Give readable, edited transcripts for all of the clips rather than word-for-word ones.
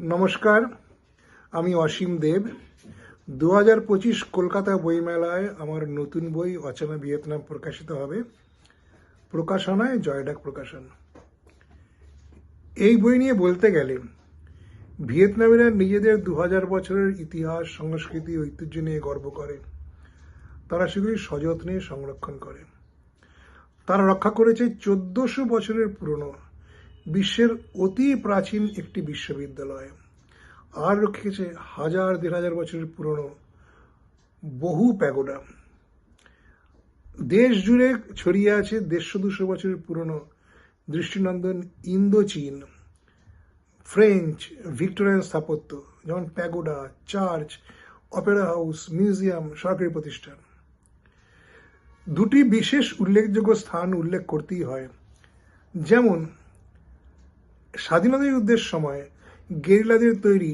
নমস্কার, আমি অসীম দেব। 2025 কলকাতা বইমেলায় আমার নতুন বই অচেনা ভিয়েতনাম প্রকাশিত হবে। প্রকাশনায় জয়ডাক প্রকাশন। এই বই নিয়ে বলতে গেলে ভিয়েতনামিরা নিজেদের 2000 বছরের ইতিহাস, সংস্কৃতি, ঐতিহ্য নিয়ে গর্ব করে। তারা সেগুলি সযত্নে সংরক্ষণ করে। তারা রক্ষা করেছে 1400 বছরের পুরনো বিশ্বের অতি প্রাচীন একটি বিশ্ববিদ্যালয়, আর রেখেছে 1000-1500 বছরের পুরনো বহু প্যাগোডা। দেশ জুড়ে ছড়িয়ে আছে 150-200 বছরের পুরনো দৃষ্টিনন্দন ইন্দো চীন, ফ্রেঞ্চ, ভিক্টোরিয়ান স্থাপত্য, যেমন pagoda, church, Opera house, museum, সরকারি প্রতিষ্ঠান। দুটি বিশেষ উল্লেখযোগ্য স্থান উল্লেখ করতেই হয়, যেমন স্বাধীনতা যুদ্ধের সময় গেরিলাদের তৈরি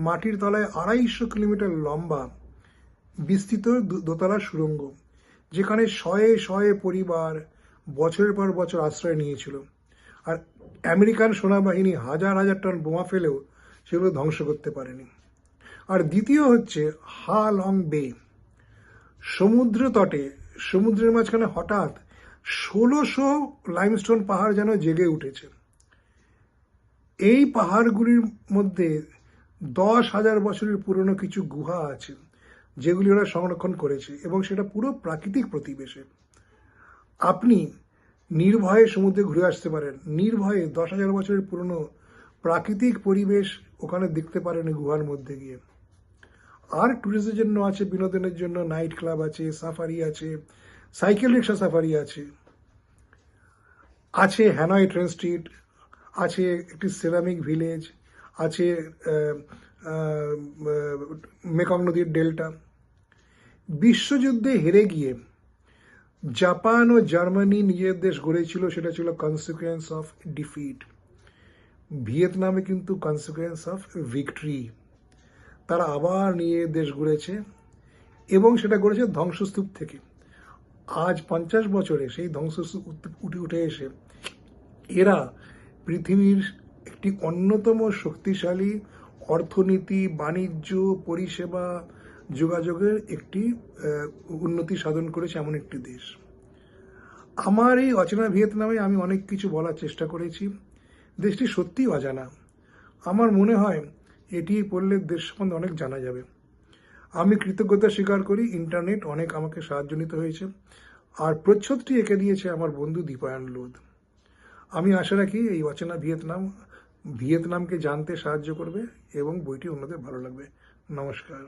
মাটির তলায় 250 কিলোমিটার লম্বা বিস্তৃত দোতলা সুড়ঙ্গ, যেখানে শয়ে শয়ে পরিবার বছরের পর বছর আশ্রয় নিয়েছিল। আর আমেরিকান সেনাবাহিনী হাজার হাজার টন বোমা ফেলেও সেগুলো ধ্বংস করতে পারেনি। আর দ্বিতীয় হচ্ছে হা লং বে। সমুদ্র তটে, সমুদ্রের মাঝখানে হঠাৎ 1600 লাইমস্টোন পাহাড় যেন জেগে উঠেছে। এই পাহাড়গুলির মধ্যে 10,000 বছরের পুরনো কিছু গুহা আছে, যেগুলি ওরা সংরক্ষণ করেছে, এবং সেটা পুরো প্রাকৃতিক পরিবেশে। আপনি নির্ভয়ে সমুদ্রে ঘুরে আসতে পারেন, নির্ভয়ে 10,000 বছরের পুরনো প্রাকৃতিক পরিবেশ ওখানে দেখতে পারেন গুহার মধ্যে গিয়ে। আর ট্যুরিস্টদের জন্য আছে, বিনোদনের জন্য নাইট ক্লাব আছে, সাফারি আছে, সাইকেল রিক্সা সাফারি আছে, আছে হ্যানয় ট্রেন স্ট্রিট, আছে একটি সেরামিক ভিলেজ, আছে মেকং নদীর ডেল্টা। বিশ্বযুদ্ধে হেরে গিয়ে জাপান ও জার্মানি নিজের দেশ গড়েছিল, সেটা ছিল কনসিকুয়েন্স অফ ডিফিট। ভিয়েতনামে কিন্তু কনসিকুয়েন্স অফ ভিক্টরি। তারা আবার নিজের দেশ গড়েছে, এবং সেটা গড়েছে ধ্বংসস্তূপ থেকে। আজ 50 বছরে সেই ধ্বংসস্তূপ উঠে এসে এরা পৃথিবীর একটি অন্যতম শক্তিশালী অর্থনীতি, বাণিজ্য, পরিষেবা, যোগাযোগের একটি উন্নতি সাধন করেছে এমন একটি দেশ। আমার এই অচেনা ভিয়েতনামে আমি অনেক কিছু বলার চেষ্টা করেছি। দেশটি সত্যিই অজানা। আমার মনে হয় এটি পড়লে দেশ সম্বন্ধে অনেক জানা যাবে। আমি কৃতজ্ঞতা স্বীকার করি, ইন্টারনেট অনেক আমাকে সাহায্য নিতে হয়েছে, আর প্রচ্ছদটি এঁকে দিয়েছে আমার বন্ধু দীপায়ন লোধ। আমি আশা রাখি এই অচেনা ভিয়েতনামকে জানতে সাহায্য করবে এবং বইটি অন্যদের ভালো লাগবে। নমস্কার।